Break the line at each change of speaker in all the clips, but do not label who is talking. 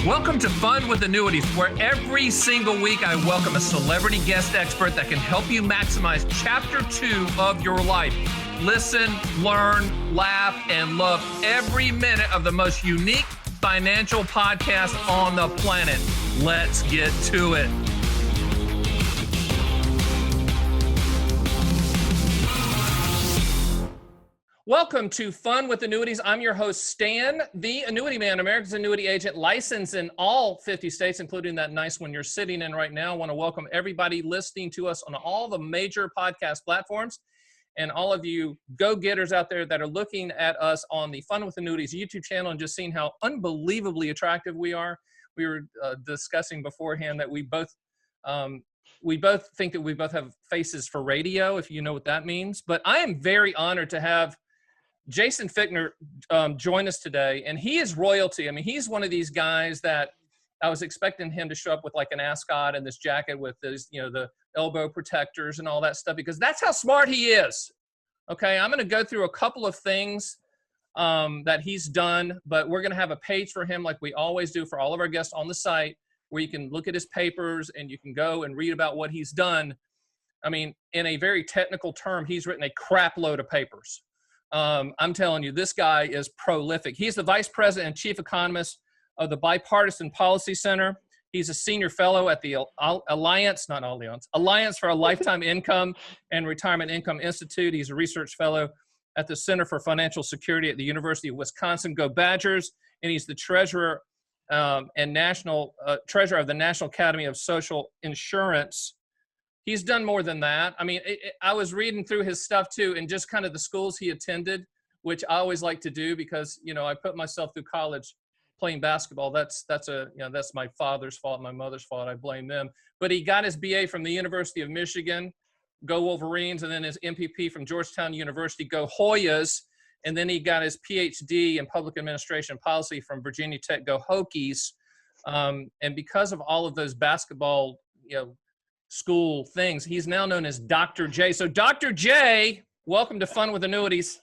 Welcome to Fun with Annuities, where every single week I welcome a celebrity guest expert that can help you maximize Chapter 2 of your life. Listen, learn, laugh, and love every minute of the most unique financial podcast on the planet. Let's get to it. Welcome to Fun with Annuities. I'm your host, Stan, the Annuity Man, America's Annuity Agent, licensed in all 50 states, including that nice one you're sitting in right now. I want to welcome everybody listening to us on all the major podcast platforms and all of you go-getters out there that are looking at us on the Fun with Annuities YouTube channel and just seeing how unbelievably attractive we are. We were discussing beforehand that we both think that we both have faces for radio, if you know what that means. But I am very honored to have Jason Fichtner join us today, and he is royalty. I mean, he's one of these guys that I was expecting him to show up with like an ascot and this jacket with this, you know, the elbow protectors and all that stuff, because that's how smart he is. Okay, I'm going to go through a couple of things that he's done, but we're going to have a page for him like we always do for all of our guests on the site, where you can look at his papers and you can go and read about what he's done. I mean, in a very technical term, he's written a crap load of papers. I'm telling you, this guy is prolific. He's the vice president and chief economist of the Bipartisan Policy Center. He's a senior fellow at the Alliance for a Lifetime Income and Retirement Income Institute. He's a research fellow at the Center for Financial Security at the University of Wisconsin. Go Badgers! And he's the treasurer and treasurer of the National Academy of Social Insurance. He's done more than that. I mean, I was reading through his stuff too, and just kind of the schools he attended, which I always like to do because, you know, I put myself through college playing basketball. That's my father's fault, my mother's fault. I blame them. But he got his BA from the University of Michigan, go Wolverines, and then his MPP from Georgetown University, go Hoyas, and then he got his PhD in public administration policy from Virginia Tech, go Hokies. And because of all of those basketball, school things, he's now known as Dr. J. So Dr. J, welcome to Fun with Annuities.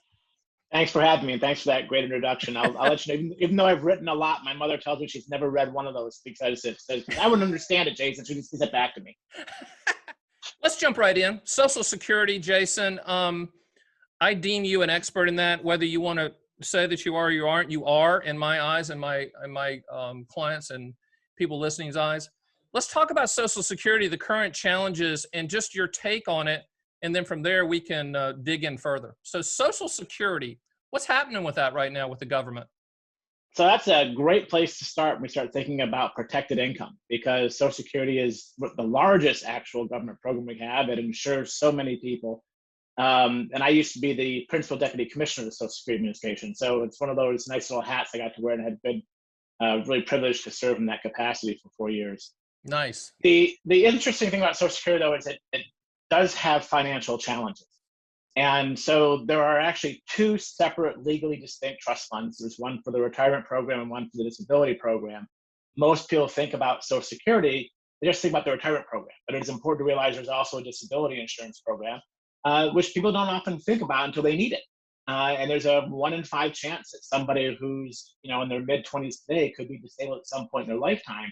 Thanks for having me, and thanks for that great introduction. I'll let you know, even though I've written a lot, my mother tells me she's never read one of those because I wouldn't understand it, Jason. She just gives it back to me.
Let's jump right in. Social Security, Jason. I deem you an expert in that. Whether you want to say that you are or you aren't, you are in my eyes and my clients and people listening's eyes. Let's talk about Social Security, the current challenges, and just your take on it. And then from there, we can dig in further. So Social Security, what's happening with that right now with the government?
So that's a great place to start when we start thinking about protected income, because Social Security is the largest actual government program we have. It insures so many people. And I used to be the principal deputy commissioner of the Social Security Administration. So it's one of those nice little hats I got to wear, and I had been really privileged to serve in that capacity for 4 years.
Nice.
The interesting thing about Social Security, though, is it does have financial challenges. And so there are actually two separate legally distinct trust funds. There's one for the retirement program and one for the disability program. Most people think about Social Security, they just think about the retirement program. But it's important to realize there's also a disability insurance program, which people don't often think about until they need it. And there's a 1 in 5 chance that somebody who's in their mid-20s today could be disabled at some point in their lifetime.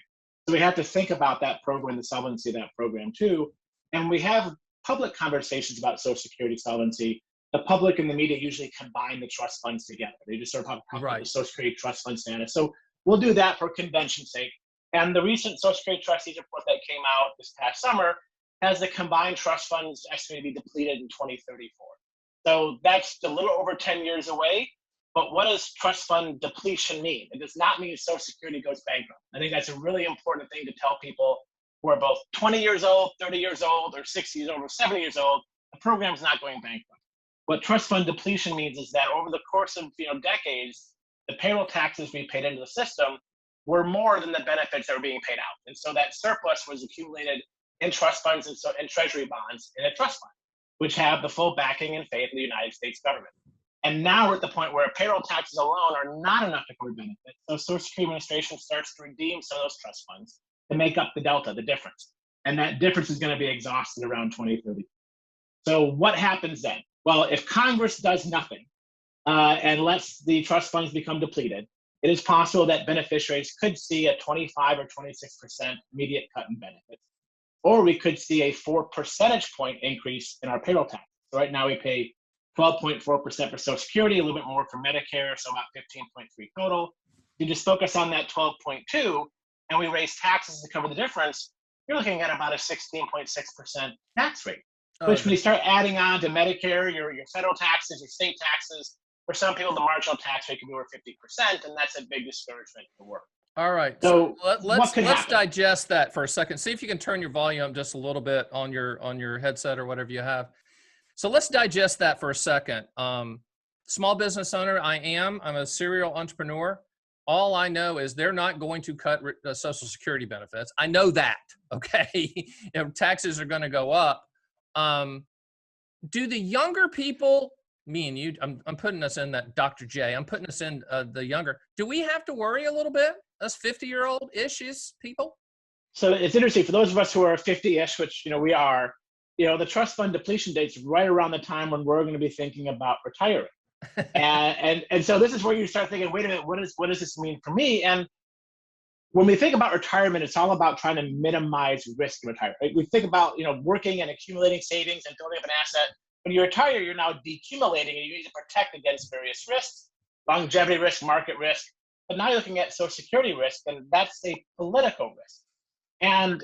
So we have to think about that program, the solvency of that program too. And we have public conversations about Social Security solvency. The public and the media usually combine the trust funds together. They just sort of talk about the Social Security trust fund status. So we'll do that for convention's sake. And the recent Social Security trustees report that came out this past summer has the combined trust funds estimated to be depleted in 2034. So that's a little over 10 years away. But what does trust fund depletion mean? It does not mean Social Security goes bankrupt. I think that's a really important thing to tell people who are both 20 years old, 30 years old, or 60 years old, or 70 years old. The program's not going bankrupt. What trust fund depletion means is that over the course of decades, the payroll taxes we paid into the system were more than the benefits that were being paid out. And so that surplus was accumulated in trust funds and treasury bonds in a trust fund, which have the full backing and faith of the United States government. And now we're at the point where payroll taxes alone are not enough to cover benefits. So Social Security Administration starts to redeem some of those trust funds to make up the delta, the difference. And that difference is going to be exhausted around 2030. So what happens then? Well, if Congress does nothing and lets the trust funds become depleted, it is possible that beneficiaries could see a 25 or 26% immediate cut in benefits. Or we could see a 4 percentage point increase in our payroll tax. So right now we pay 12.4% for Social Security, a little bit more for Medicare, so about 15.3 total. You just focus on that 12.2, and we raise taxes to cover the difference, you're looking at about a 16.6% tax rate. Which when you start adding on to Medicare, your federal taxes, your state taxes, for some people the marginal tax rate can be over 50%, and that's a big discouragement for work.
All right. So let's digest that for a second. See if you can turn your volume up just a little bit on your headset or whatever you have. So let's digest that for a second. Small business owner, I'm a serial entrepreneur. All I know is they're not going to cut Social Security benefits. I know that, okay? Taxes are going to go up. Do the younger people, me and you, I'm putting us in that Dr. J, I'm putting us in the younger, do we have to worry a little bit? Us 50-year-old-ish people? So
it's interesting for those of us who are 50-ish, which we are. The trust fund depletion date's right around the time when we're going to be thinking about retiring, and so this is where you start thinking, wait a minute, what does this mean for me? And when we think about retirement, it's all about trying to minimize risk in retirement. Right? We think about working and accumulating savings and building up an asset. When you retire, you're now decumulating, and you need to protect against various risks, longevity risk, market risk. But now you're looking at Social Security risk, and that's a political risk. And,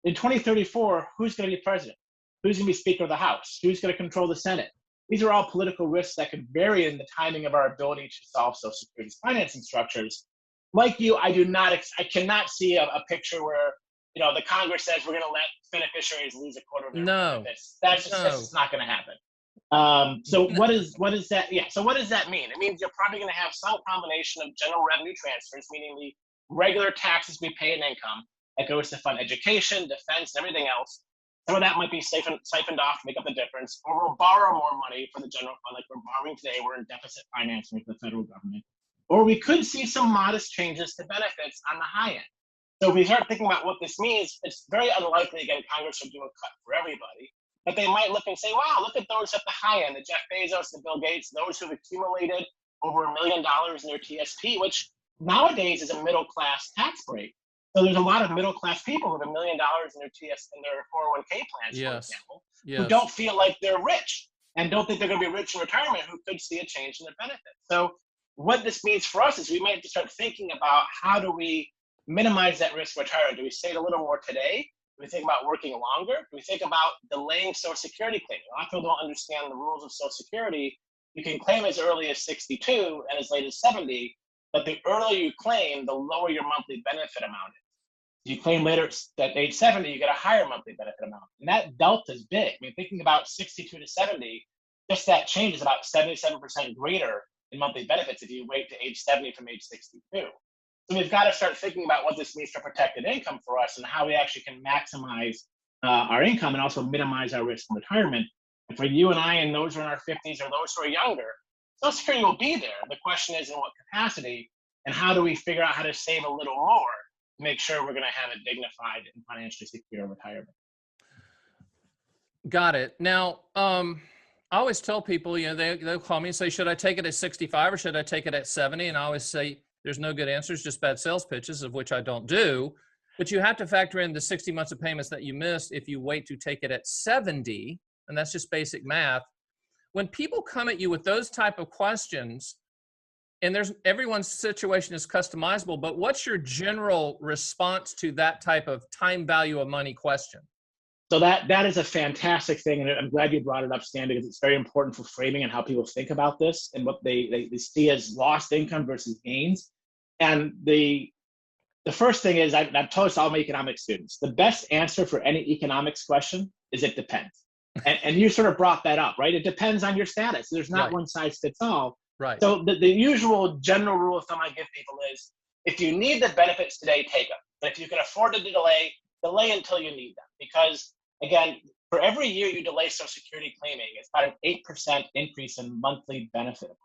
in 2034, who's going to be president? Who's going to be Speaker of the House? Who's going to control the Senate? These are all political risks that could vary in the timing of our ability to solve Social Security's financing structures. Like you, I cannot see a picture where, the Congress says we're going to let beneficiaries lose a quarter of their benefits. That's just not going to happen. So what does that? Yeah. So what does that mean? It means you're probably going to have some combination of general revenue transfers, meaning the regular taxes we pay in income that goes to fund education, defense, and everything else. Some of that might be siphoned off to make up the difference, or we'll borrow more money for the general fund, like we're borrowing today. We're in deficit financing with the federal government. Or we could see some modest changes to benefits on the high end. So if we start thinking about what this means, it's very unlikely, again, Congress will do a cut for everybody. But they might look and say, wow, look at those at the high end, the Jeff Bezos, the Bill Gates, those who've accumulated over $1 million in their TSP, which nowadays is a middle-class tax break. So there's a lot of middle-class people with $1 million in their in their 401k plans, for example, who don't feel like they're rich and don't think they're going to be rich in retirement, who could see a change in their benefits. So what this means for us is we might have to start thinking about how do we minimize that risk of retirement. Do we save a little more today? Do we think about working longer? Do we think about delaying Social Security claiming? A lot of people don't understand the rules of Social Security. You can claim as early as 62 and as late as 70, but the earlier you claim, the lower your monthly benefit amount is. If you claim later at age 70, you get a higher monthly benefit amount. And that delta is big. I mean, thinking about 62 to 70, just that change is about 77% greater in monthly benefits if you wait to age 70 from age 62. So we've got to start thinking about what this means for protected income for us and how we actually can maximize our income and also minimize our risk in retirement. And for you and I and those who are in our 50s or those who are younger, Social Security will be there. The question is in what capacity, and how do we figure out how to save a little more to make sure we're going to have a dignified and financially secure retirement.
Got it. Now, I always tell people, they'll call me and say, should I take it at 65 or should I take it at 70? And I always say, there's no good answers, just bad sales pitches, of which I don't do. But you have to factor in the 60 months of payments that you missed if you wait to take it at 70, and that's just basic math. When people come at you with those type of questions, and everyone's situation is customizable, but what's your general response to that type of time value of money question?
So that is a fantastic thing, and I'm glad you brought it up, Stan, because it's very important for framing and how people think about this and what they see as lost income versus gains. And the first thing is, I've told all my economics students, the best answer for any economics question is it depends. And you sort of brought that up, right? It depends on your status. There's not one size fits all.
Right.
So the usual general rule of thumb I give people is, if you need the benefits today, take them. But if you can afford to delay until you need them. Because again, for every year you delay Social Security claiming, it's about an 8% increase in monthly benefit amounts.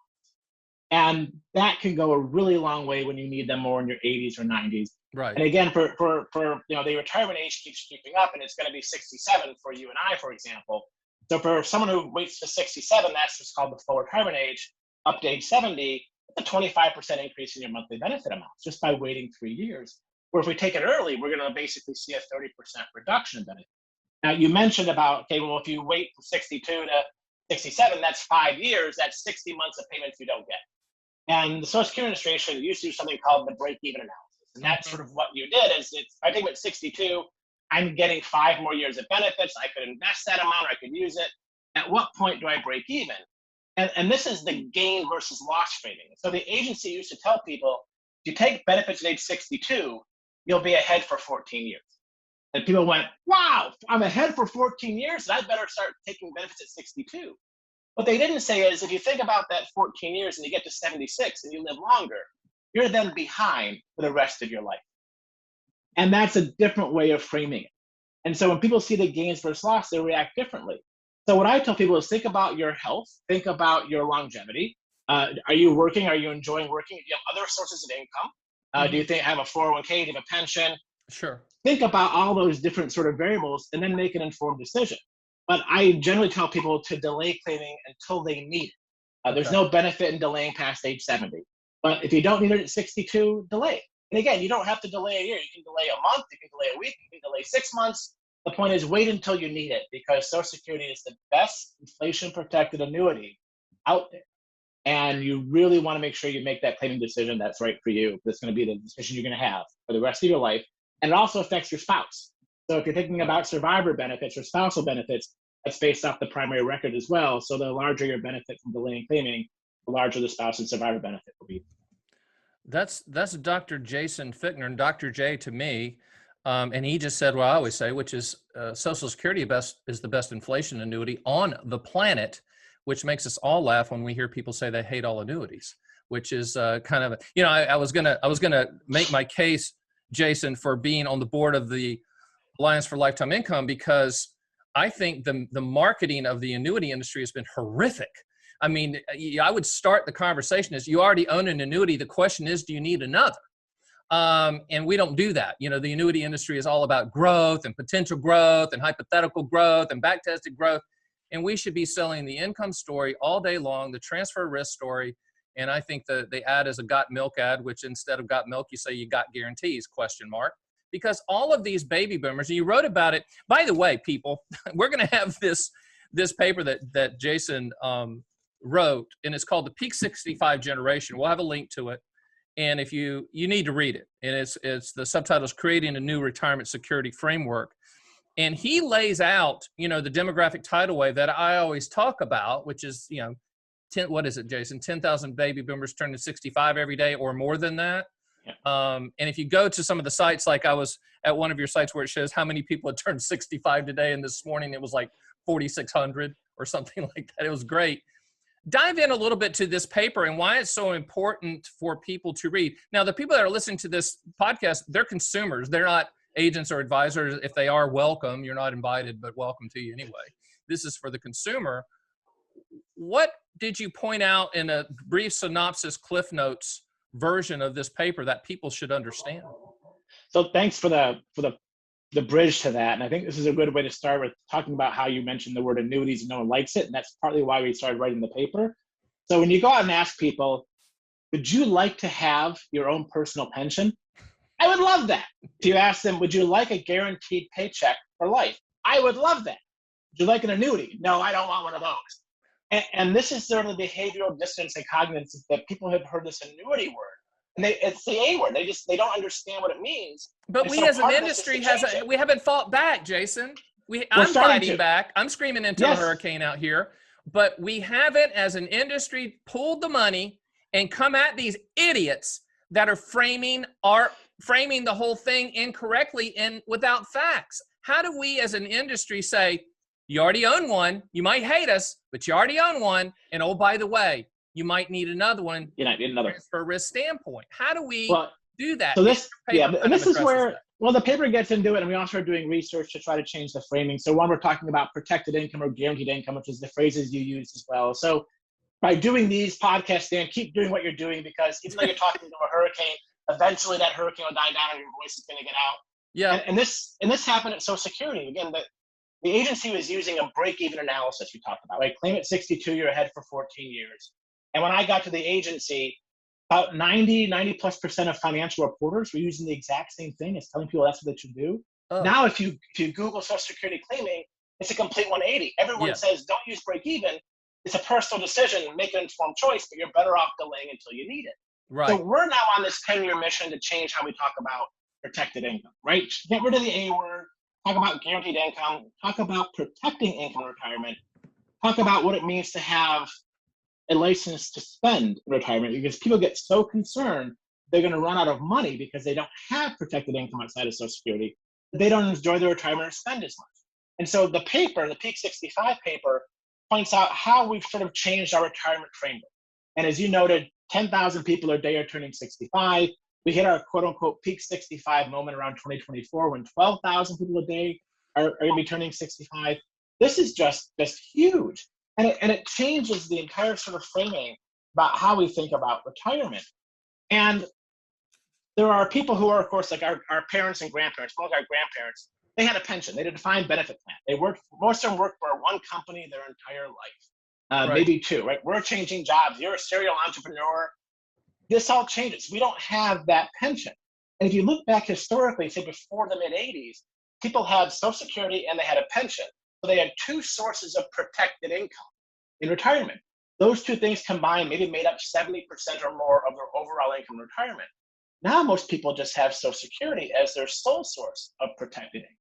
And that can go a really long way when you need them more in your 80s or 90s.
Right.
And again, for the retirement age keeps creeping up, and it's going to be 67 for you and I, for example. So for someone who waits to 67, that's what's called the full retirement age, up to age 70. a 25% increase in your monthly benefit amounts just by waiting 3 years. Where if we take it early, we're going to basically see a 30% reduction in benefit. Now, you mentioned about, okay, well, if you wait from 62 to 67, that's 5 years, that's 60 months of payments you don't get. And the Social Security Administration used to do something called the break-even analysis. And that's sort of what you did is, I think at 62, I'm getting 5 more years of benefits. I could invest that amount, or I could use it. At what point do I break even? And this is the gain versus loss framing. So the agency used to tell people, if you take benefits at age 62, you'll be ahead for 14 years. And people went, wow, I'm ahead for 14 years, and I better start taking benefits at 62. What they didn't say is, if you think about that 14 years and you get to 76 and you live longer, you're then behind for the rest of your life. And that's a different way of framing it. And so when people see the gains versus loss, they react differently. So what I tell people is, think about your health, think about your longevity. Are you working? Are you enjoying working? Do you have other sources of income? Do you think I have a 401k? Do you have a pension?
Sure.
Think about all those different sort of variables and then make an informed decision. But I generally tell people to delay claiming until they need it. There's no benefit in delaying past age 70. But if you don't need it at 62, delay. And again, you don't have to delay a year. You can delay a month, you can delay a week, you can delay 6 months. The point is, wait until you need it, because Social Security is the best inflation-protected annuity out there. And you really want to make sure you make that claiming decision that's right for you. That's going to be the decision you're going to have for the rest of your life. And it also affects your spouse. So if you're thinking about survivor benefits or spousal benefits, that's based off the primary record as well. So the larger your benefit from delaying claiming, the larger the spouse and survivor benefit will be.
That's Dr. Jason Fichtner, and Dr. J to me, and he just said what I always say, which is Social Security is the best inflation annuity on the planet, which makes us all laugh when we hear people say they hate all annuities, which is kind of, I was gonna make my case, Jason, for being on the board of the Alliance for Lifetime Income, because I think the marketing of the annuity industry has been horrific. I mean, I would start the conversation as, you already own an annuity. The question is, do you need another? And we don't do that. The annuity industry is all about growth and potential growth and hypothetical growth and back-tested growth. And we should be selling the income story all day long, the transfer risk story. And I think the ad is a got milk ad, which instead of got milk, you say you got guarantees, ? Because all of these baby boomers, and you wrote about it. By the way, people, we're going to have this paper that Jason wrote, and it's called the Peak 65 Generation. We'll have a link to it. And if you need to read it, and it's the subtitle is Creating a New Retirement Security Framework. And he lays out, the demographic tidal wave that I always talk about, which is, what is it, Jason? 10,000 baby boomers turning 65 every day or more than that. Yeah. And if you go to some of the sites, like I was at one of your sites where it shows how many people had turned 65 today, and this morning it was like 4,600 or something like that. It was great. Dive in a little bit to this paper and why it's so important for people to read. Now, the people that are listening to this podcast, they're consumers. They're not agents or advisors. If they are, welcome. You're not invited, but welcome to you anyway. This is for the consumer. What did you point out in a brief synopsis, Cliff Notes version of this paper that people should understand?
So thanks for the bridge to that. And I think this is a good way to start with talking about how you mentioned the word annuities and no one likes it. And that's partly why we started writing the paper. So when you go out and ask people, would you like to have your own personal pension? I would love that. If you ask them, would you like a guaranteed paycheck for life? I would love that. Would you like an annuity? No, I don't want one of those. And this is sort of the behavioral dissonance and cognition that people have heard this annuity word. And it's the A word. They don't understand what it means.
But
and
we
so
as an industry we haven't fought back, Jason. I'm fighting back. I'm screaming into a hurricane out here. But we haven't, as an industry, pulled the money and come at these idiots that are framing the whole thing incorrectly and without facts. How do we as an industry say, you already own one, you might hate us, but you already own one, and oh, by the way, you might need another one.
You might need another
for a risk standpoint. How do we do that?
So this is where, the paper gets into it, and we also are doing research to try to change the framing. So one, we're talking about protected income or guaranteed income, which is the phrases you use as well. So by doing these podcasts, Dan, keep doing what you're doing, because even though you're talking to a hurricane, eventually that hurricane will die down and your voice is going to get out.
Yeah.
And this happened at Social Security. Again, the agency was using a break-even analysis we talked about, right? Claim at 62, you're ahead for 14 years. And when I got to the agency, about 90+% of financial reporters were using the exact same thing as telling people that's what they should do.
Oh,
Now, if you Google Social Security claiming, it's a complete 180. Everyone
yeah,
says don't use break even. It's a personal decision, make an informed choice, but you're better off delaying until you need it. So
right.
we're now on this 10-year mission to change how we talk about protected income, right? Get rid of the A word, talk about guaranteed income, talk about protecting income in retirement, talk about what it means to have a license to spend in retirement, because people get so concerned they're going to run out of money because they don't have protected income outside of Social Security. They don't enjoy their retirement or spend as much. And so the paper, the Peak 65 paper, points out how we've sort of changed our retirement framework. And as you noted, 10,000 people a day are turning 65. We hit our quote unquote peak 65 moment around 2024 when 12,000 people a day are going to be turning 65. This is just huge. And it changes the entire sort of framing about how we think about retirement. And there are people who are, of course, like our parents and grandparents, most of our grandparents, they had a pension. They had a defined benefit plan. They worked, most of them worked for one company their entire life,
Right.
maybe two, right? We're changing jobs. You're a serial entrepreneur. This all changes. We don't have that pension. And if you look back historically, say before the mid 80s, people had Social Security and they had a pension. So they had two sources of protected income in retirement. Those two things combined maybe made up 70% or more of their overall income in retirement. Now most people just have Social Security as their sole source of protected income,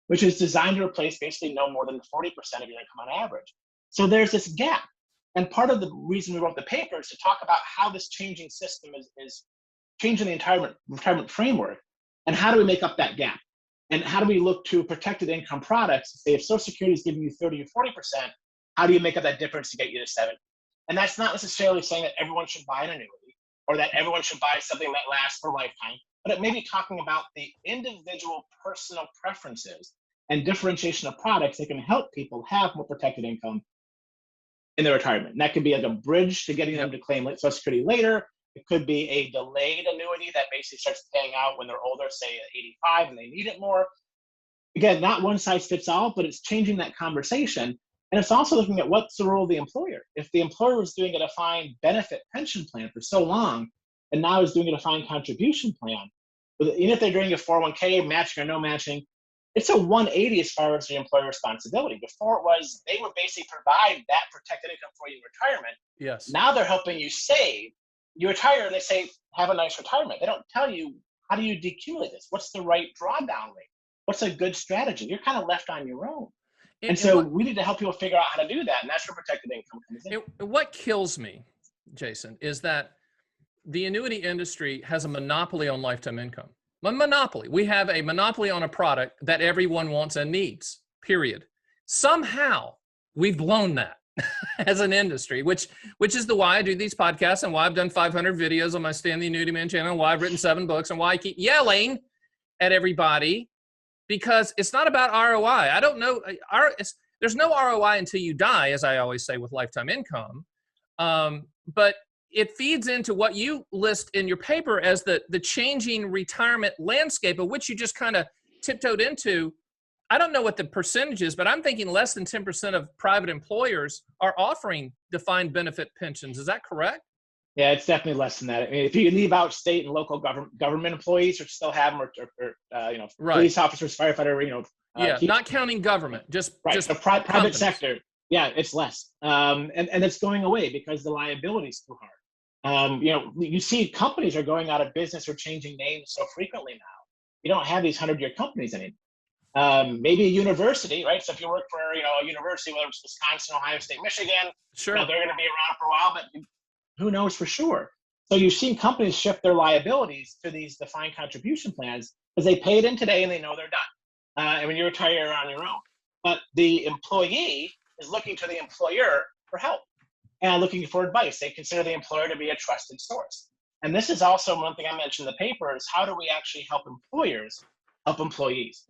which is designed to replace basically no more than 40% of your income on average. So there's this gap. And part of the reason we wrote the paper is to talk about how this changing system is changing the retirement framework, and how do we make up that gap? And how do we look to protected income products? Say if Social Security is giving you 30 or 40%, how do you make up that difference to get you to 70? And that's not necessarily saying that everyone should buy an annuity or that everyone should buy something that lasts for a lifetime, but it may be talking about the individual personal preferences and differentiation of products that can help people have more protected income in their retirement. And that could be like a bridge to getting them to claim Social Security later. It could be a delayed annuity that basically starts paying out when they're older, say at 85, and they need it more. Again, not one size fits all, but it's changing that conversation. And it's also looking at what's the role of the employer. If the employer was doing a defined benefit pension plan for so long, and now is doing a defined contribution plan, even if they're doing a 401k, matching or no matching, it's a 180 as far as the employer responsibility. Before it was, they would basically provide that protected income for you in retirement.
Yes.
Now they're helping you save. You retire, they say, have a nice retirement. They don't tell you, how do you decumulate this? What's the right drawdown rate? What's a good strategy? You're kind of left on your own. And so we need to help people figure out how to do that. And that's where protected income comes in.
What kills me, Jason, is that the annuity industry has a monopoly on lifetime income. A monopoly. We have a monopoly on a product that everyone wants and needs, period. Somehow we've blown that as an industry, which is why I do these podcasts and why I've done 500 videos on my Stan the Annuity Man channel, and why I've written 7 books, and why I keep yelling at everybody, because it's not about ROI. I don't know. There's no ROI until you die, as I always say with lifetime income. But it feeds into what you list in your paper as the changing retirement landscape, of which you just kind of tiptoed into. I don't know what the percentage is, but I'm thinking less than 10% of private employers are offering defined benefit pensions. Is that correct?
Yeah, it's definitely less than that. I mean, if you leave out state and local government employees, or still have them, or police officers, firefighter,
not counting government, just
the private sector. Yeah, it's less, and it's going away because the liability is too hard. You see companies are going out of business or changing names so frequently now. You don't have these 100-year companies anymore. Maybe a university, right? So if you work for a university, whether it's Wisconsin, Ohio State, Michigan,
sure,
they're going to be around for a while, but who knows for sure? So you've seen companies shift their liabilities to these defined contribution plans because they pay it in today and they know they're done. And when you retire, you're on your own. But the employee is looking to the employer for help and looking for advice. They consider the employer to be a trusted source. And this is also one thing I mentioned in the paper is how do we actually help employers help employees?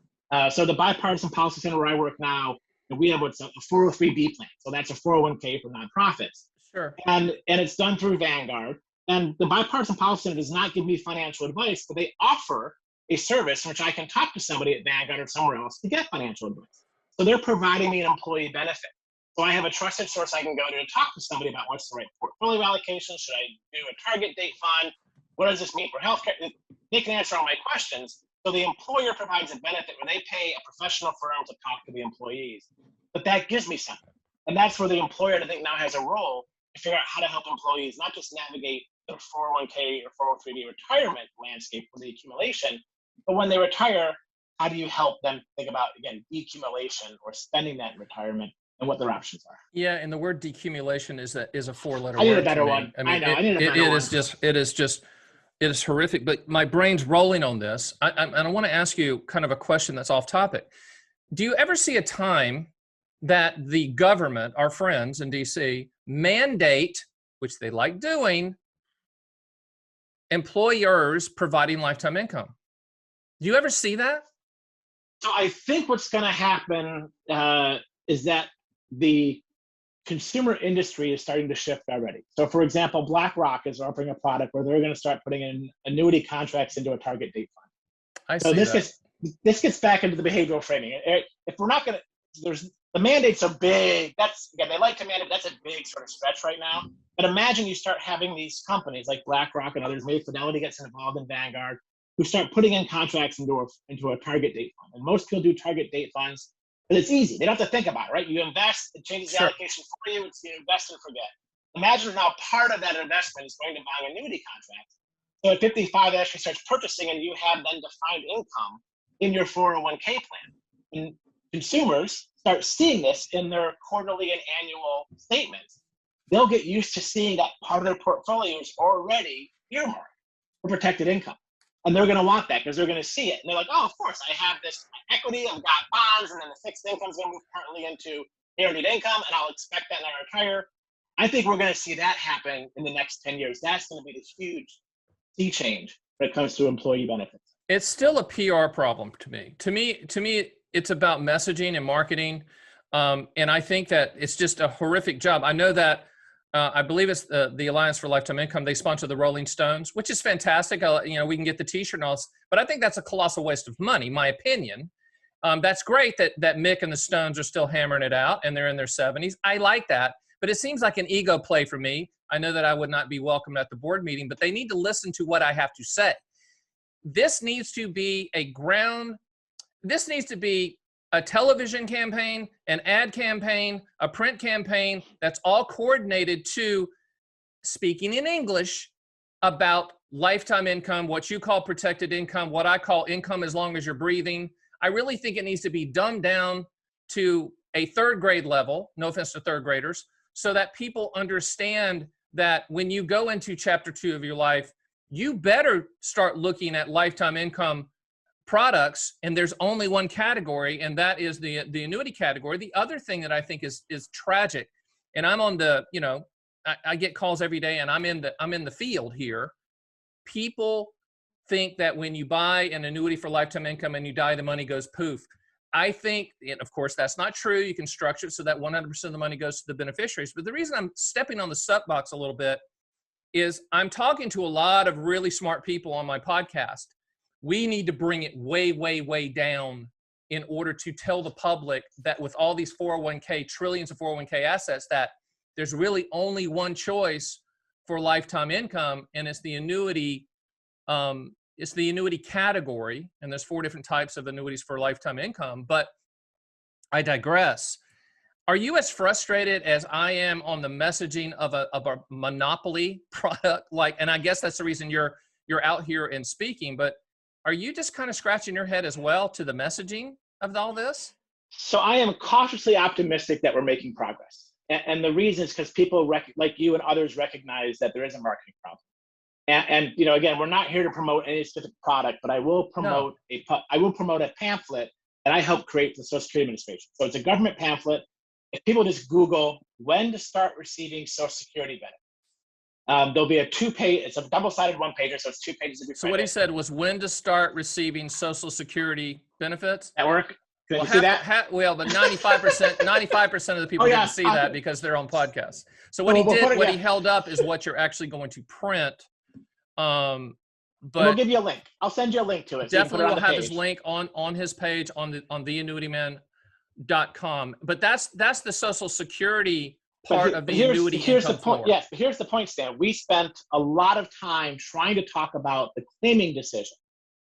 So the Bipartisan Policy Center where I work now, we have what's a 403B plan. So that's a 401k for nonprofits.
Sure.
And it's done through Vanguard. And the Bipartisan Policy Center does not give me financial advice, but they offer a service in which I can talk to somebody at Vanguard or somewhere else to get financial advice. So they're providing me an employee benefit. So I have a trusted source I can go to talk to somebody about what's the right portfolio allocation. Should I do a target date fund? What does this mean for healthcare? They can answer all my questions. So the employer provides a benefit when they pay a professional firm to talk to the employees. But that gives me something. And that's where the employer, I think, now has a role to figure out how to help employees not just navigate their 401k or 403b retirement landscape for the accumulation, but when they retire, how do you help them think about, again, decumulation or spending that in retirement and what their options are?
Yeah, and the word decumulation is a four-letter word.
I need a better one.
I mean,
I need a better one.
It is horrific, but my brain's rolling on this. And I want to ask you kind of a question that's off topic. Do you ever see a time that the government, our friends in DC, mandate, which they like doing, employers providing lifetime income? Do you ever see that?
So I think what's going to happen is that the consumer industry is starting to shift already. So for example, BlackRock is offering a product where they're going to start putting in annuity contracts into a target date fund. So this gets back into the behavioral framing. If we're not going to, the mandates are big. Again, they like to mandate. That's a big sort of stretch right now. But imagine you start having these companies like BlackRock and others, maybe Fidelity gets involved in Vanguard, who start putting in contracts into a target date fund. And most people do target date funds, but it's easy. They don't have to think about it, right? You invest, it changes the allocation for you. It's you invest and forget. Imagine now part of that investment is going to buy annuity contracts. So at 55, it actually starts purchasing, and you have then defined income in your 401k plan. And consumers start seeing this in their quarterly and annual statements. They'll get used to seeing that part of their portfolio is already earmarked for protected income. And they're going to want that because they're going to see it. And they're like, oh, of course, I have this equity, I've got bonds, and then the fixed income is going to move currently into guaranteed income, and I'll expect that when I retire. I think we're going to see that happen in the next 10 years. That's going to be the huge sea change when it comes to employee benefits.
It's still a PR problem to me. To me, it's about messaging and marketing. And I think that it's just a horrific job. I know that I believe it's the Alliance for Lifetime Income. They sponsor the Rolling Stones, which is fantastic. We can get the T-shirt and all this, but I think that's a colossal waste of money, my opinion. That's great that Mick and the Stones are still hammering it out and they're in their 70s. I like that, but it seems like an ego play for me. I know that I would not be welcome at the board meeting, but they need to listen to what I have to say. This needs to be a television campaign, an ad campaign, a print campaign that's all coordinated to speaking in English about lifetime income, what you call protected income, what I call income as long as you're breathing. I really think it needs to be dumbed down to a third grade level, no offense to third graders, so that people understand that when you go into chapter 2 of your life, you better start looking at lifetime income products, and there's only one category, and that is the annuity category. The other thing that I think is tragic, and I'm on the, I get calls every day, and I'm in the field here. People think that when you buy an annuity for lifetime income and you die, the money goes poof. I think, and of course that's not true. You can structure it so that 100% of the money goes to the beneficiaries. But the reason I'm stepping on the soapbox a little bit is I'm talking to a lot of really smart people on my podcast. We need to bring it way, way, way down in order to tell the public that with all these 401k, trillions of 401k assets, that there's really only one choice for lifetime income, and it's the annuity. It's the annuity category, and there's 4 different types of annuities for lifetime income. But I digress. Are you as frustrated as I am on the messaging of a monopoly product? And I guess that's the reason you're out here and speaking, but are you just kind of scratching your head as well to the messaging of all this?
So I am cautiously optimistic that we're making progress. And the reason is because people like you and others recognize that there is a marketing problem. And again, we're not here to promote any specific product, but I will promote a pamphlet that I helped create for the Social Security Administration. So it's a government pamphlet. If people just Google when to start receiving Social Security benefits, there'll be a 2-page, it's a double-sided 1-pager, so it's 2 pages.
So what he said was when to start receiving Social Security benefits.
That work? Can you see that?
But 95% of the people didn't see that because they're on podcasts. So what he held up is what you're actually going to print. But
we'll give you a link. I'll send you a link to it.
Definitely, we'll have his link on his page on the Annuity Man But that's the Social Security part of the annuity
here's the
income
point.
floor.
Yes, but here's the point, Stan. We spent a lot of time trying to talk about the claiming decision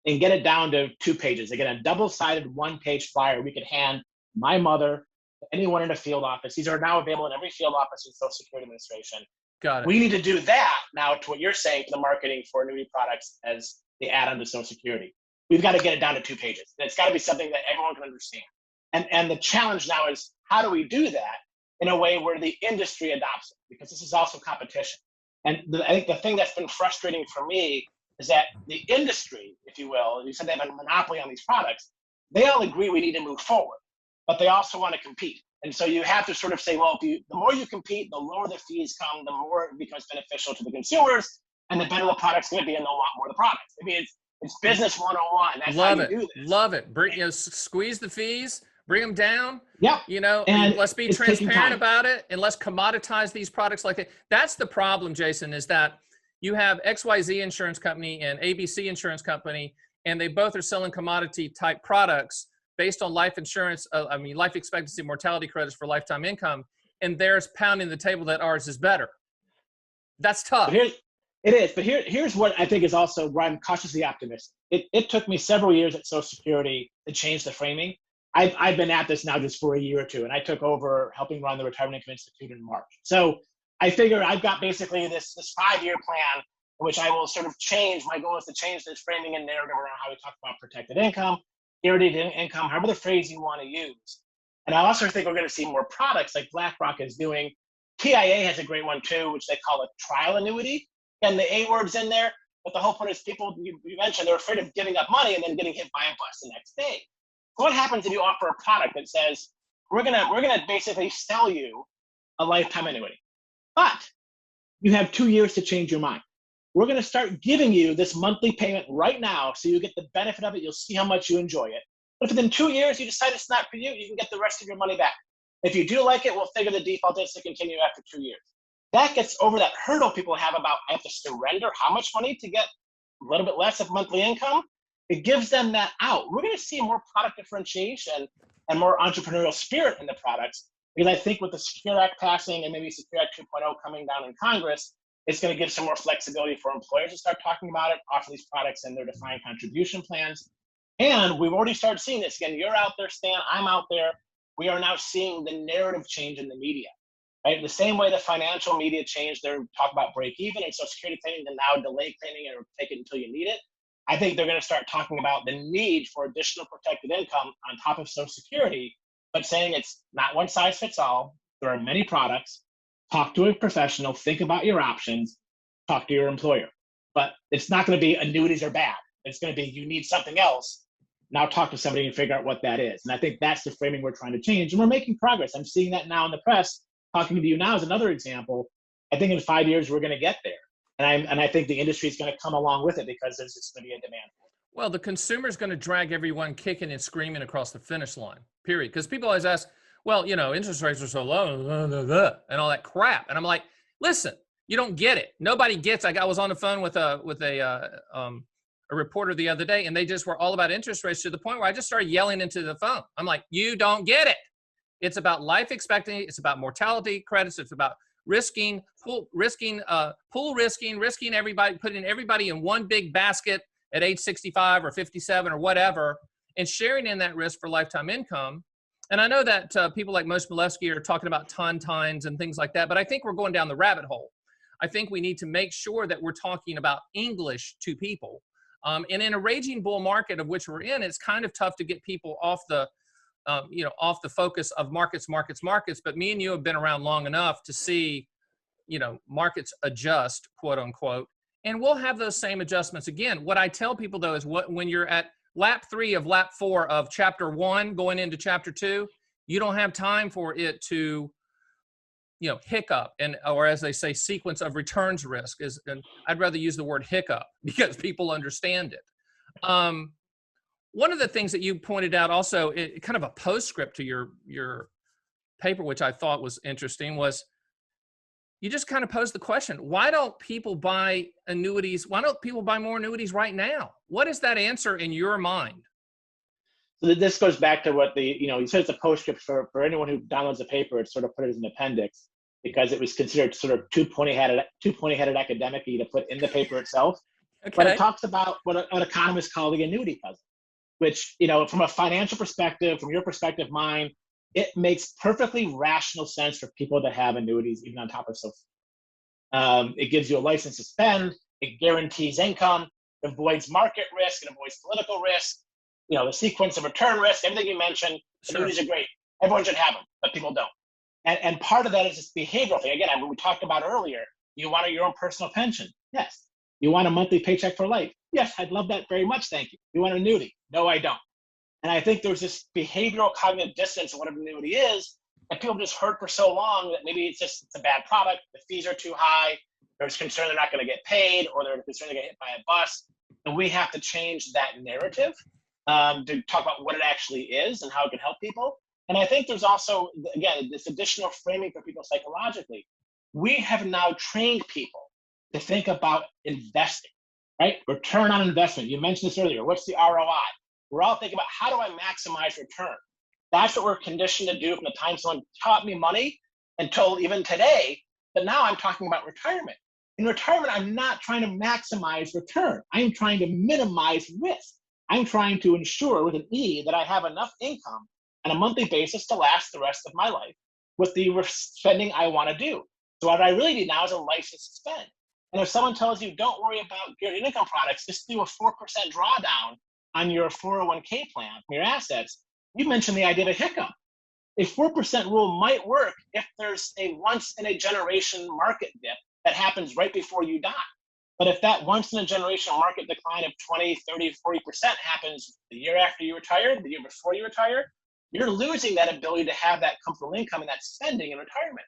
and get it down to 2 pages. Again, a double-sided 1-page flyer we could hand my mother, anyone in a field office. These are now available in every field office in Social Security Administration.
Got it.
We need to do that now to what you're saying for the marketing for annuity products as the add-on to Social Security. We've got to get it down to 2 pages. And it's got to be something that everyone can understand. And the challenge now is, how do we do that in a way where the industry adopts it? Because this is also competition. And I think the thing that's been frustrating for me is that the industry, if you will, you said they have a monopoly on these products, they all agree we need to move forward, but they also want to compete. And so you have to sort of say, well, the more you compete, the lower the fees come, the more it becomes beneficial to the consumers, and the better the product's going to be, and they'll want more of the products. I mean, it's business 101. That's how you do this.
Love it. Squeeze the fees, bring them down.
Yeah.
And let's be transparent about it, and let's commoditize these products like that. That's the problem, Jason, is that you have XYZ insurance company and ABC insurance company, and they both are selling commodity type products based on life insurance, life expectancy, mortality credits for lifetime income, and they're pounding the table that ours is better. That's tough.
But here's what I think is also where I'm cautiously optimistic. It took me several years at Social Security to change the framing. I've been at this now just for a year or two, and I took over helping run the Retirement Income Institute in March. So I figure I've got basically this 5-year plan, which I will sort of change. My goal is to change this framing and narrative around how we talk about protected income, guaranteed income, however the phrase you want to use. And I also think we're going to see more products like BlackRock is doing. TIA has a great one too, which they call a trial annuity. And the A word's in there, but the whole point is people, you mentioned, they're afraid of giving up money and then getting hit by a bus the next day. So what happens if you offer a product that says, we're gonna basically sell you a lifetime annuity, but you have 2 years to change your mind. We're gonna start giving you this monthly payment right now, so you get the benefit of it. You'll see how much you enjoy it. But if within 2 years you decide it's not for you, you can get the rest of your money back. If you do like it, we'll figure the default is to continue after 2 years. That gets over that hurdle people have about, I have to surrender how much money to get a little bit less of monthly income. It gives them that out. We're going to see more product differentiation and more entrepreneurial spirit in the products, because I think with the Secure Act passing and maybe Secure Act 2.0 coming down in Congress, it's going to give some more flexibility for employers to start talking about it, offer these products in their defined contribution plans. And we've already started seeing this. Again, you're out there, Stan, I'm out there. We are now seeing the narrative change in the media. Right? The same way the financial media changed their talk about break even and Social Security claiming to now delay claiming or take it until you need it. I think they're going to start talking about the need for additional protected income on top of Social Security, but saying it's not one size fits all. There are many products. Talk to a professional, think about your options, talk to your employer. But it's not going to be annuities are bad. It's going to be you need something else. Now talk to somebody and figure out what that is. And I think that's the framing we're trying to change. And we're making progress. I'm seeing that now in the press. Talking to you now is another example. I think in 5 years, we're going to get there. And I think the industry is going to come along with it because there's just going to be a demand for it.
Well, the consumer is going to drag everyone kicking and screaming across the finish line, period. Because people always ask, well, interest rates are so low, and all that crap. And I'm like, listen, you don't get it. Nobody gets. I was on the phone with a reporter the other day, and they just were all about interest rates to the point where I just started yelling into the phone. I'm like, you don't get it. It's about life expectancy. It's about mortality credits. It's about pool risking everybody, putting everybody in one big basket at age 65 or 57 or whatever, and sharing in that risk for lifetime income. And I know that people like Moshe Milevsky are talking about tines and things like that, but I think we're going down the rabbit hole. I think we need to make sure that we're talking about English to people. And in a raging bull market of which we're in, it's kind of tough to get people off the focus of markets. But me and you have been around long enough to see, markets adjust, quote unquote, and we'll have those same adjustments again. What I tell people though is when you're at lap 3 of lap 4 of chapter 1 going into chapter 2, you don't have time for it to, hiccup, or as they say, sequence of returns risk is, and I'd rather use the word hiccup because people understand it. One of the things that you pointed out also, kind of a postscript to your paper, which I thought was interesting, was you just kind of posed the question, why don't people buy annuities? Why don't people buy more annuities right now? What is that answer in your mind?
So this goes back to what you said it's a postscript for anyone who downloads the paper. It's sort of put it as an appendix because it was considered sort of too pointy-headed academic-y to put in the paper itself. But it
Okay.
talks about what an economists call the annuity puzzle, which, from a financial perspective, from your perspective, mine, it makes perfectly rational sense for people to have annuities, even on top of Social Security. It gives you a license to spend. It guarantees income. It avoids market risk. It avoids political risk. The sequence of return risk, everything you mentioned.
Sure.
Annuities are great. Everyone should have them, but people don't. And part of that is this behavioral thing. Again, we talked about earlier, you want your own personal pension. Yes. You want a monthly paycheck for life. Yes, I'd love that very much. Thank you. You want an annuity? No, I don't. And I think there's this behavioral cognitive dissonance of what an annuity is, and people just heard for so long that maybe it's a bad product. The fees are too high. There's concern they're not going to get paid, or they're concerned they get hit by a bus. And we have to change that narrative to talk about what it actually is and how it can help people. And I think there's also, again, this additional framing for people psychologically. We have now trained people to think about investing, right? Return on investment. You mentioned this earlier. What's the ROI? We're all thinking about how do I maximize return? That's what we're conditioned to do from the time someone taught me money until even today. But now I'm talking about retirement. In retirement, I'm not trying to maximize return. I'm trying to minimize risk. I'm trying to ensure with an E that I have enough income on a monthly basis to last the rest of my life with the spending I want to do. So what I really need now is a license to spend. And if someone tells you, don't worry about guaranteed income products, just do a 4% drawdown on your 401k plan from your assets, you mentioned the idea of a hiccup. A 4% rule might work if there's a once-in-a-generation market dip that happens right before you die. But if that once-in-a-generation market decline of 20, 30, 40% happens the year after you retire, the year before you retire, you're losing that ability to have that comfortable income and that spending in retirement.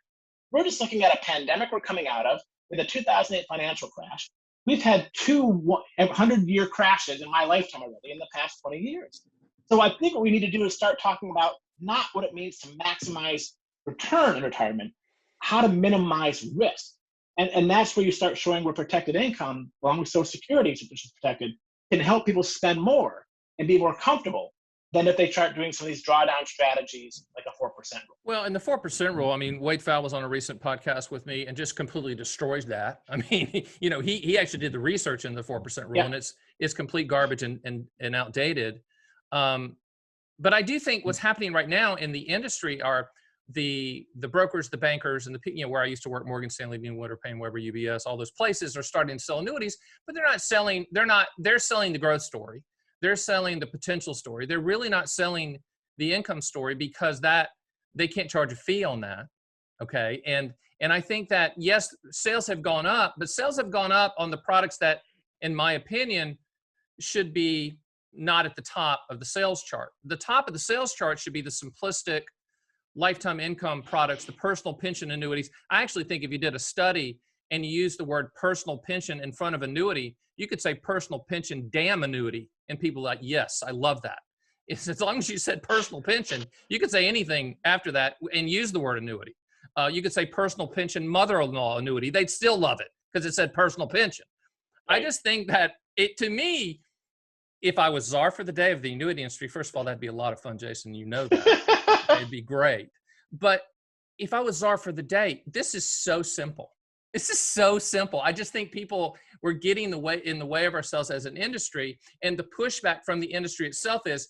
We're just looking at a pandemic we're coming out of with a 2008 financial crash. We've had 2 100-year crashes in my lifetime already in the past 20 years. So I think what we need to do is start talking about not what it means to maximize return in retirement, how to minimize risk. And that's where you start showing where protected income, along with Social Security, which is protected, can help people spend more and be more comfortable than if they start doing some of these drawdown strategies like a 4% rule.
Well, and the 4% rule, I mean, Wade Fowle was on a recent podcast with me and just completely destroys that. I mean, he actually did the research in the 4% rule, and it's complete garbage and outdated. But I do think what's happening right now in the industry are the brokers, the bankers, and where I used to work, Morgan Stanley, Dean Witter, Payne Weber, UBS, all those places are starting to sell annuities, but they're selling the growth story. They're selling the potential story. They're really not selling the income story because they can't charge a fee on that. Okay. And I think that, yes, sales have gone up, but sales have gone up on the products that, in my opinion, should be not at the top of the sales chart. The top of the sales chart should be the simplistic lifetime income products, the personal pension annuities. I actually think if you did a study and you used the word personal pension in front of annuity, you could say personal pension damn annuity. And people are like, yes, I love that. It's, as long as you said personal pension, you could say anything after that and use the word annuity. You could say personal pension mother-in-law annuity. They'd still love it because it said personal pension. Right. I just think that to me, if I was czar for the day of the annuity industry, first of all, that'd be a lot of fun, Jason. You know that. It'd be great. But if I was czar for the day, this is so simple. This is so simple. I just think people were getting in the way of ourselves as an industry, and the pushback from the industry itself is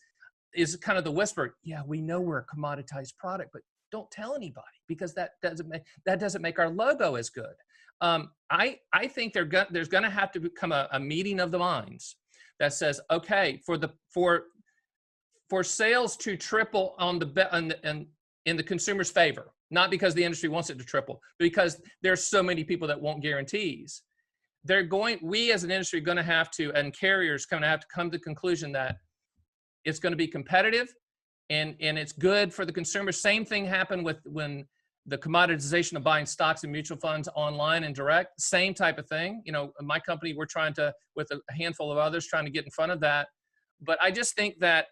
kind of the whisper. Yeah, we know we're a commoditized product, but don't tell anybody because that doesn't make our logo as good. I think there's going to have to become a meeting of the minds that says, okay, for sales to triple in the consumer's favor, not because the industry wants it to triple, but because there's so many people that want guarantees. We as an industry are going to have to, and carriers going to have to come to the conclusion that it's going to be competitive and it's good for the consumer. Same thing happened when the commoditization of buying stocks and mutual funds online and direct, same type of thing. My company, we're trying to, with a handful of others, trying to get in front of that. But I just think that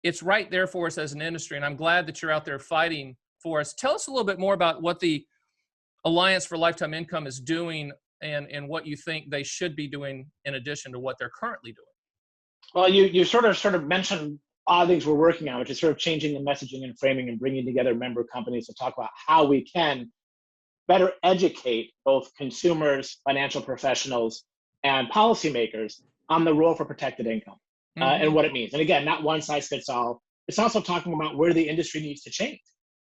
it's right there for us as an industry. And I'm glad that you're out there fighting for us. Tell us a little bit more about what the Alliance for Lifetime Income is doing and what you think they should be doing in addition to what they're currently doing.
Well, you sort of mentioned lot of things we're working on, which is sort of changing the messaging and framing and bringing together member companies to talk about how we can better educate both consumers, financial professionals, and policymakers on the role for protected income and what it means. And again, not one size fits all. It's also talking about where the industry needs to change.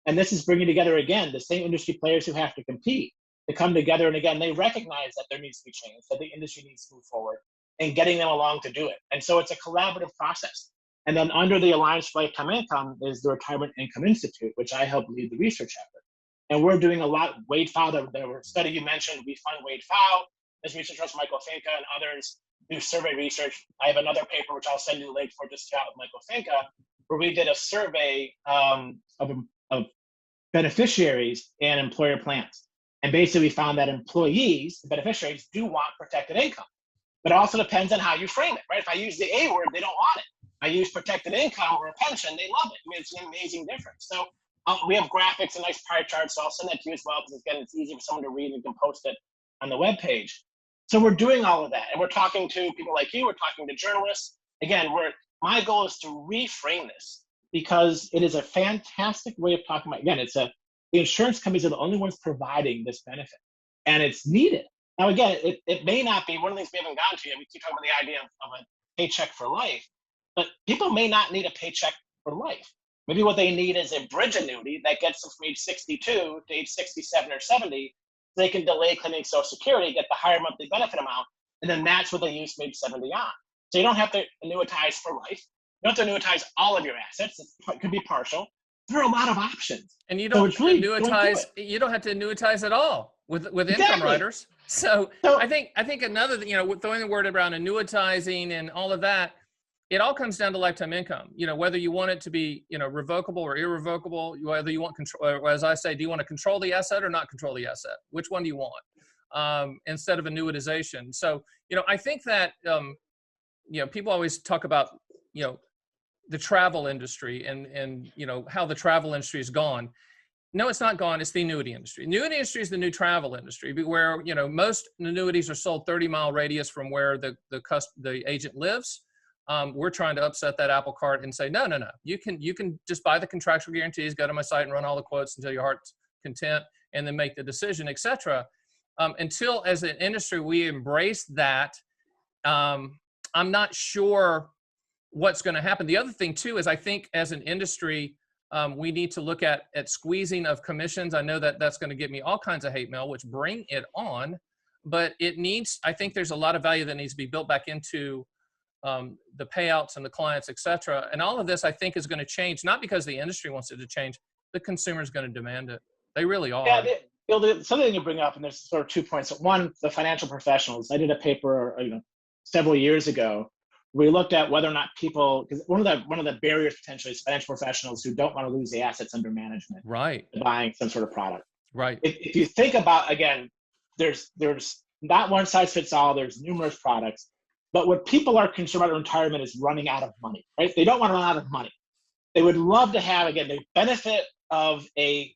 And this is bringing together, again, the same industry players who have to compete to come together. And again, they recognize that there needs to be change, that the industry needs to move forward, and getting them along to do it. And so it's a collaborative process. And then under the Alliance for Lifetime Income is the Retirement Income Institute, which I help lead the research effort. And we're doing a lot. Wade Pfau, the study you mentioned, we fund Wade Pfau. There's researchers Michael Finca and others do survey research. I have another paper, which I'll send you the link for, just chat with Michael Finca, where we did a survey of beneficiaries and employer plans. And basically we found that employees, the beneficiaries, do want protected income. But it also depends on how you frame it, right? If I use the A word, they don't want it. I use protected income or a pension, they love it. I mean, it's an amazing difference. So we have graphics and nice pie charts, so I'll send that to you as well, because again, it's easy for someone to read and you can post it on the webpage. So we're doing all of that, and we're talking to people like you, we're talking to journalists. Again, my goal is to reframe this, because it is a fantastic way of talking about, again, the insurance companies are the only ones providing this benefit, and it's needed. Now, again, it may not be, one of the things we haven't gotten to yet, we keep talking about the idea of a paycheck for life, but people may not need a paycheck for life. Maybe what they need is a bridge annuity that gets them from age 62 to age 67 or 70. So they can delay claiming Social Security, get the higher monthly benefit amount, and then that's what they use from age 70 on. So you don't have to annuitize for life. You don't have to annuitize all of your assets. It could be partial. There are a lot of options.
And you don't annuitize. You don't have to annuitize at all with income riders. So I think another, throwing the word around annuitizing and all of that, it all comes down to lifetime income. Whether you want it to be, revocable or irrevocable, whether you want control, or as I say, do you want to control the asset or not control the asset? Which one do you want? Instead of annuitization. So, I think that, people always talk about, the travel industry and how the travel industry is gone. No, it's not gone. It's the annuity industry. Annuity industry is the new travel industry, where most annuities are sold 30-mile radius from where the agent lives. We're trying to upset that apple cart and say, no. You can just buy the contractual guarantees, go to my site and run all the quotes until your heart's content, and then make the decision, etc. Until, as an industry, we embrace that, I'm not sure what's going to happen. The other thing too is, I think as an industry, we need to look at squeezing of commissions. I know that that's going to get me all kinds of hate mail, which bring it on, but I think there's a lot of value that needs to be built back into the payouts and the clients, etc. And all of this, I think, is going to change, not because the industry wants it to change. The consumer is going to demand it. They really are.
Yeah, something you bring up, and there's sort of 2 points. One, the financial professionals. I did a paper, several years ago. We looked at whether or not people, because one of the barriers potentially is financial professionals who don't want to lose the assets under management,
right,
buying some sort of product.
Right.
If you think about, again, there's not one size fits all. There's numerous products. But what people are concerned about in retirement is running out of money, right? They don't want to run out of money. They would love to have, again, the benefit of a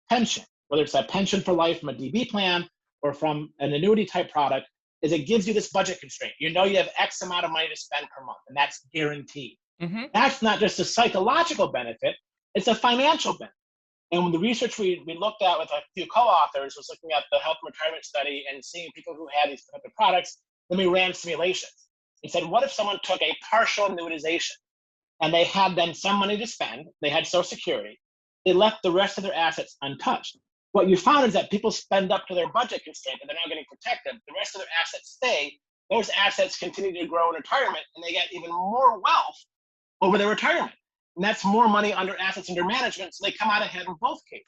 pension, whether it's a pension for life from a DB plan or from an annuity type product, is it gives you this budget constraint. You have X amount of money to spend per month, and that's guaranteed. Mm-hmm. That's not just a psychological benefit, it's a financial benefit. And when the research we looked at with a few co-authors was looking at the health and retirement study and seeing people who had these type of products, then we ran simulations. He said, what if someone took a partial annuitization and they had then some money to spend, they had Social Security, they left the rest of their assets untouched. What you found is that people spend up to their budget constraint and they're not getting protected. The rest of their assets stay. Those assets continue to grow in retirement, and they get even more wealth over their retirement. And that's more money under assets under management, so they come out ahead in both cases.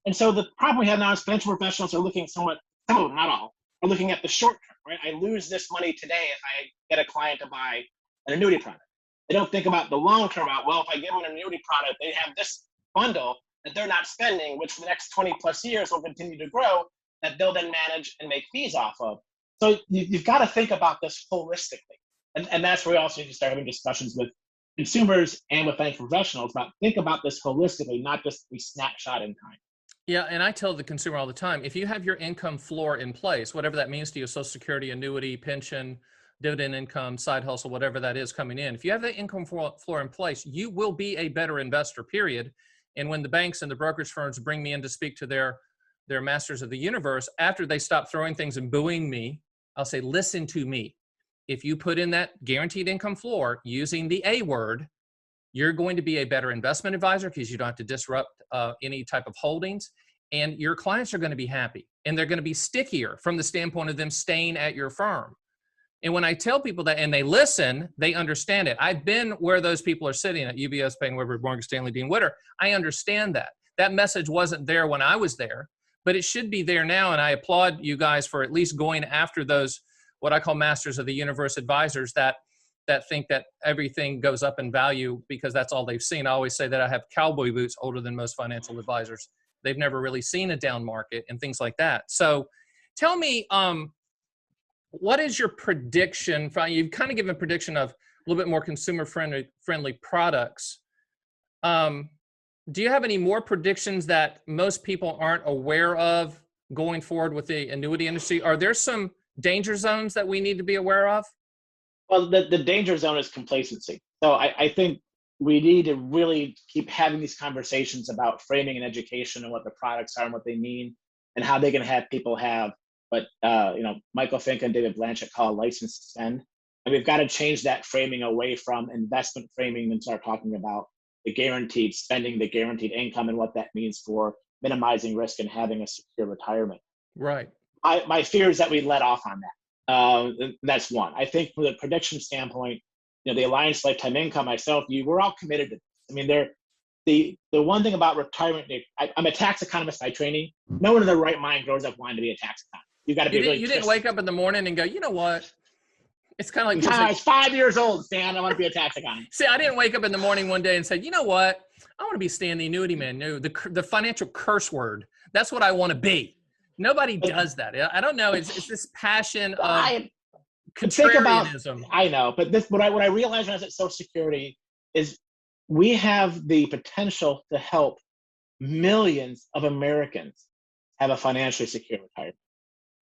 And so the problem we have now is financial professionals are looking some of them, not all, are looking at the short term, right? I lose this money today if I get a client to buy an annuity product. They don't think about the long term about, well, if I give them an annuity product, they have this bundle that they're not spending, which for the next 20 plus years will continue to grow, that they'll then manage and make fees off of. So you've got to think about this holistically. And that's where we also need to start having discussions with consumers and with financial professionals about think about this holistically, not just a snapshot in time.
Yeah, and I tell the consumer all the time, if you have your income floor in place, whatever that means to you, Social Security, annuity, pension, dividend income, side hustle, whatever that is coming in. If you have that income floor in place, you will be a better investor, period. And when the banks and the brokerage firms bring me in to speak to their masters of the universe, after they stop throwing things and booing me, I'll say, listen to me. If you put in that guaranteed income floor using the A word, you're going to be a better investment advisor because you don't have to disrupt any type of holdings. And your clients are going to be happy. And they're going to be stickier from the standpoint of them staying at your firm. And when I tell people that and they listen, they understand it. I've been where those people are sitting at UBS, Payne Weber, Morgan Stanley, Dean Witter. I understand that. That message wasn't there when I was there, but it should be there now. And I applaud you guys for at least going after those, what I call masters of the universe advisors that think that everything goes up in value because that's all they've seen. I always say that I have cowboy boots older than most financial advisors. They've never really seen a down market and things like that. So tell me, what is your prediction? You've kind of given a prediction of a little bit more consumer friendly products. Do you have any more predictions that most people aren't aware of going forward with the annuity industry? Are there some danger zones that we need to be aware of?
Well, the danger zone is complacency. So I think we need to really keep having these conversations about framing and education and what the products are and what they mean and how they can have people have what Michael Fink and David Blanchett call a license to spend. And we've got to change that framing away from investment framing and start talking about the guaranteed spending, the guaranteed income, and what that means for minimizing risk and having a secure retirement.
Right.
My fear is that we let off on that. That's one. I think from the prediction standpoint, the Alliance Lifetime Income, myself, we're all committed to this. I mean, the one thing about retirement, I'm a tax economist by training. No one in their right mind grows up wanting to be a tax economist. You got to be
You didn't wake up in the morning and go, you know what? It's kind of like
I was 5 years old, Stan. I want to be a tax economist.
See, I didn't wake up in the morning one day and say, you know what? I want to be Stan the annuity man. No, the financial curse word. That's what I want to be. Nobody does that. I don't know. It's this passion of contrarianism.
I know, but what I realized when I was at Social Security is we have the potential to help millions of Americans have a financially secure retirement.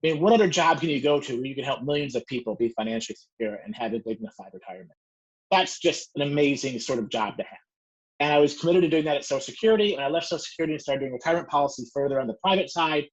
I mean, what other job can you go to where you can help millions of people be financially secure and have a dignified retirement? That's just an amazing sort of job to have. And I was committed to doing that at Social Security. And I left Social Security and started doing retirement policy further on the private side.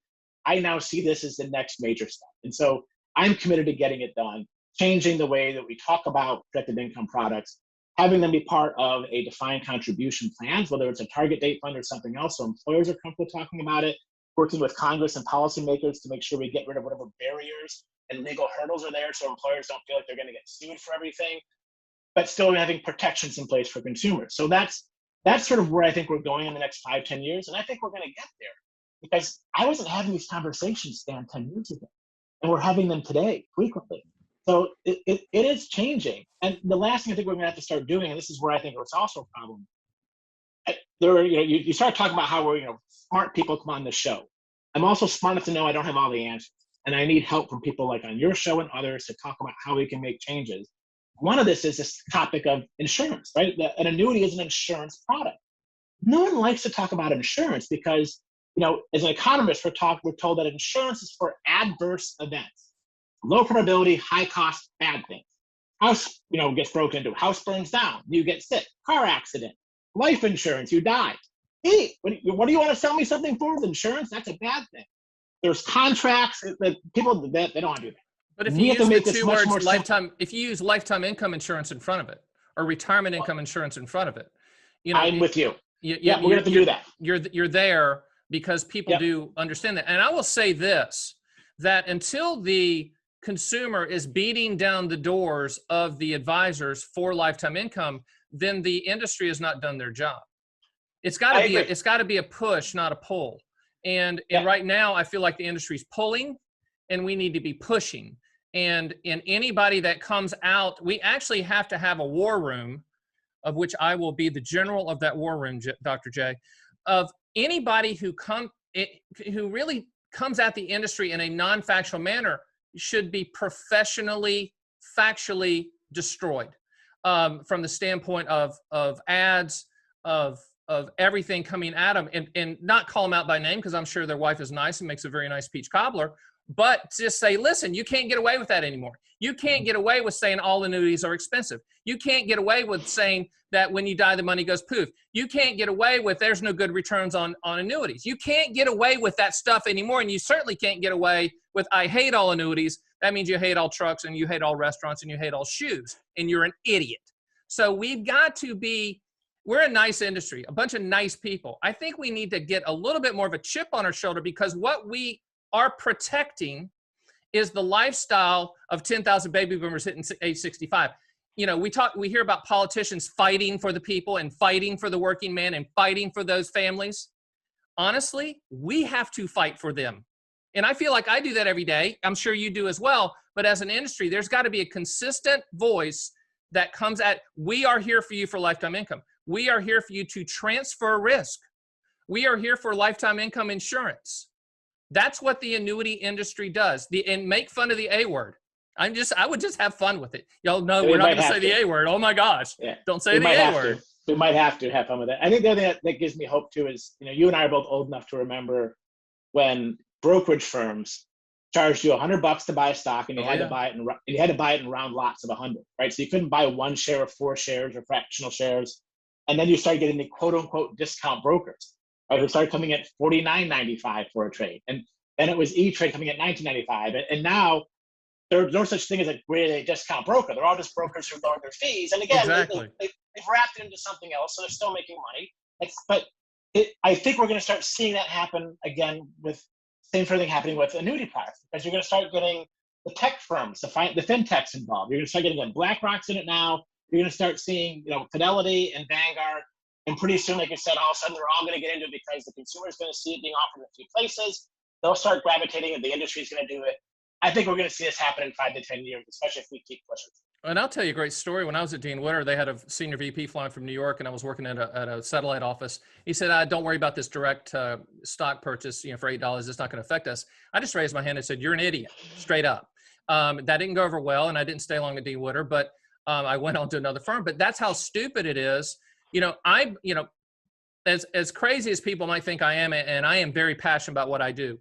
I now see this as the next major step. And so I'm committed to getting it done, changing the way that we talk about protected income products, having them be part of a defined contribution plans, whether it's a target date fund or something else, so employers are comfortable talking about it, working with Congress and policymakers to make sure we get rid of whatever barriers and legal hurdles are there so employers don't feel like they're going to get sued for everything, but still having protections in place for consumers. So that's sort of where I think we're going in the next 5-10 years. And I think we're going to get there because I wasn't having these conversations, Stan, 10 years ago, and we're having them today frequently. So it is changing. And the last thing I think we're going to have to start doing, and this is where I think it's also a problem, you start talking about how we're, smart people come on the show. I'm also smart enough to know I don't have all the answers. And I need help from people like on your show and others to talk about how we can make changes. One of this is this topic of insurance, right? An annuity is an insurance product. No one likes to talk about insurance because, as an economist, we're told that insurance is for adverse events. Low probability, high cost, bad things. House, gets broken into. House burns down. You get sick. Car accident. Life insurance. You die. Hey, what do you want to sell me something for with insurance? That's a bad thing. There's contracts that people they don't want to do that.
But if you use the two words lifetime, if you use lifetime income insurance in front of it, or retirement income insurance in front of it,
I'm with you. We're gonna have to do that.
You're there because people do understand that. And I will say this, that until the consumer is beating down the doors of the advisors for lifetime income, then the industry has not done their job. It's got to be a push, not a pull. And right now, I feel like the industry's pulling, and we need to be pushing. And anybody that comes out, we actually have to have a war room, of which I will be the general of that war room, Dr. J, of anybody who really comes at the industry in a non-factual manner should be professionally, factually destroyed from the standpoint of ads, of everything coming at them, and not call them out by name, because I'm sure their wife is nice and makes a very nice peach cobbler, but just say, listen, you can't get away with that anymore. You can't get away with saying all annuities are expensive. You can't get away with saying that when you die, the money goes poof. You can't get away with there's no good returns on annuities. You can't get away with that stuff anymore. And you certainly can't get away with I hate all annuities. That means you hate all trucks and you hate all restaurants and you hate all shoes and you're an idiot. So we've got to be, we're a nice industry, a bunch of nice people. I think we need to get a little bit more of a chip on our shoulder because what we are protecting is the lifestyle of 10,000 baby boomers hitting age 65. You know, we hear about politicians fighting for the people and fighting for the working man and fighting for those families. Honestly, we have to fight for them. And I feel like I do that every day. I'm sure you do as well. But as an industry, there's got to be a consistent voice that comes at, we are here for you for lifetime income. We are here for you to transfer risk. We are here for lifetime income insurance. That's what the annuity industry does. And make fun of the A word. I would just have fun with it. Y'all know we're not going to say the A word. Oh my gosh. Yeah. Don't say the A word.
We might have to have fun with it. I think the other thing that gives me hope too is, you know, you and I are both old enough to remember when brokerage firms charged you $100 to buy a stock and you had to buy it in round lots of 100, right? So you couldn't buy one share of 4 shares or fractional shares. And then you started getting the quote unquote discount brokers, right? Who started coming at $49.95 for a trade. And then it was E-Trade coming at $19.95. And now there's no such thing as a discount broker. They're all just brokers who lower their fees. And again,
exactly.
they've wrapped it into something else, so they're still making money. I think we're going to start seeing that happen again with same sort of thing happening with annuity products, because you're going to start getting the tech firms, the fintechs involved. You're going to start getting BlackRock's in it now. You're going to start seeing, you know, Fidelity and Vanguard. And pretty soon, like I said, all of a sudden they're all going to get into it because the consumer is going to see it being offered in a few places. They'll start gravitating and the industry is going to do it. I think we're going to see this happen in 5 to 10 years, especially if we keep pushing.
And I'll tell you a great story. When I was at Dean Witter, they had a senior VP flying from New York, and I was working at a satellite office. He said, "Don't worry about this direct stock purchase. You know, for $8, it's not going to affect us." I just raised my hand and said, "You're an idiot," straight up. That didn't go over well, and I didn't stay long at Dean Witter, but I went on to another firm. But that's how stupid it is. You know, as crazy as people might think I am, and I am very passionate about what I do.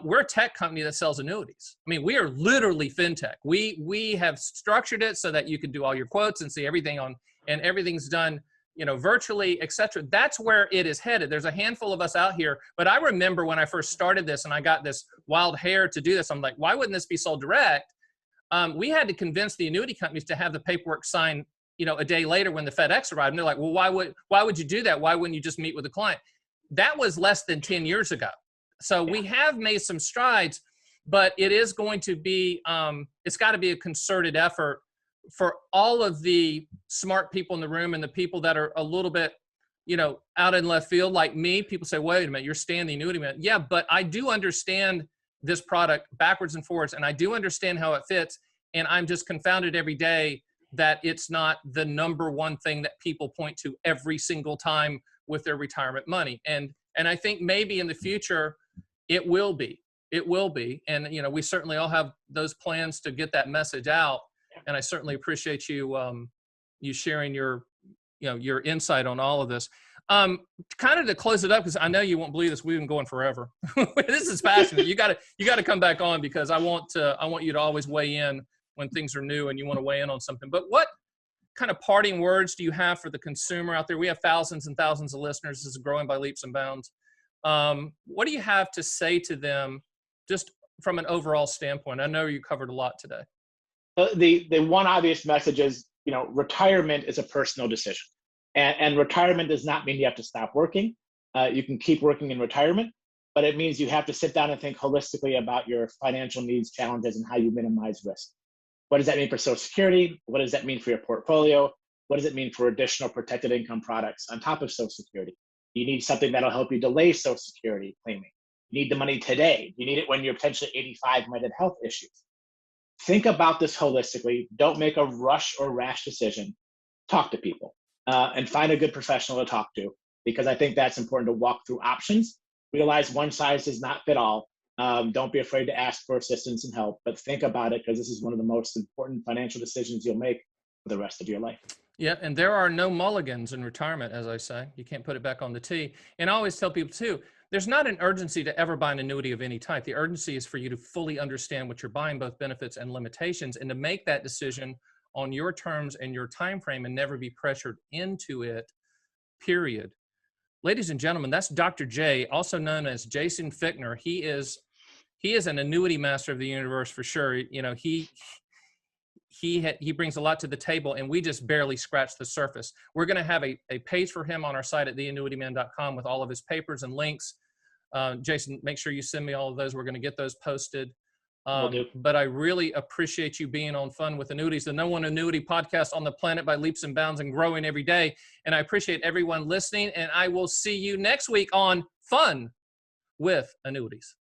We're a tech company that sells annuities. I mean, we are literally fintech. We have structured it so that you can do all your quotes and see everything and everything's done, you know, virtually, et cetera. That's where it is headed. There's a handful of us out here, but I remember when I first started this and I got this wild hair to do this, I'm like, why wouldn't this be sold direct? We had to convince the annuity companies to have the paperwork signed, you know, a day later when the FedEx arrived. And they're like, well, why would you do that? Why wouldn't you just meet with the client? That was less than 10 years ago. So we have made some strides, but it is going to be, it's got to be a concerted effort for all of the smart people in the room and the people that are a little bit, you know, out in left field like me. People say, wait a minute, you're Stan the annuity man. Yeah, but I do understand this product backwards and forwards, and I do understand how it fits. And I'm just confounded every day that it's not the number one thing that people point to every single time with their retirement money. And I think maybe in the future, it will be. And, you know, we certainly all have those plans to get that message out. And I certainly appreciate you, you sharing your insight on all of this. Kind of to close it up, because I know you won't believe this. We've been going forever. This is passionate. You got to come back on, because I want you to always weigh in when things are new and you want to weigh in on something. But what kind of parting words do you have for the consumer out there? We have thousands and thousands of listeners. This is growing by leaps and bounds. What do you have to say to them just from an overall standpoint? I know you covered a lot today.
The one obvious message is, you know, retirement is a personal decision, and retirement does not mean you have to stop working. You can keep working in retirement, but it means you have to sit down and think holistically about your financial needs, challenges, and how you minimize risk. What does that mean for Social Security? What does that mean for your portfolio? What does it mean for additional protected income products on top of Social Security? You need something that'll help you delay Social Security claiming. You need the money today. You need it when you're potentially 85, might have health issues. Think about this holistically. Don't make a rush or rash decision. Talk to people and find a good professional to talk to, because I think that's important to walk through options. Realize one size does not fit all. Don't be afraid to ask for assistance and help, but think about it, because this is one of the most important financial decisions you'll make for the rest of your life.
Yeah, and there are no mulligans in retirement, as I say. You can't put it back on the tee. And I always tell people too, there's not an urgency to ever buy an annuity of any type. The urgency is for you to fully understand what you're buying, both benefits and limitations, and to make that decision on your terms and your time frame and never be pressured into it, period. Ladies and gentlemen, that's Dr. J, also known as Jason Fichtner. He is an annuity master of the universe for sure. You know, he brings a lot to the table, and we just barely scratched the surface. We're going to have a page for him on our site at theannuityman.com with all of his papers and links. Jason, make sure you send me all of those. We're going to get those posted.
Will do.
But I really appreciate you being on Fun with Annuities, the #1 annuity podcast on the planet by leaps and bounds and growing every day. And I appreciate everyone listening, and I will see you next week on Fun with Annuities.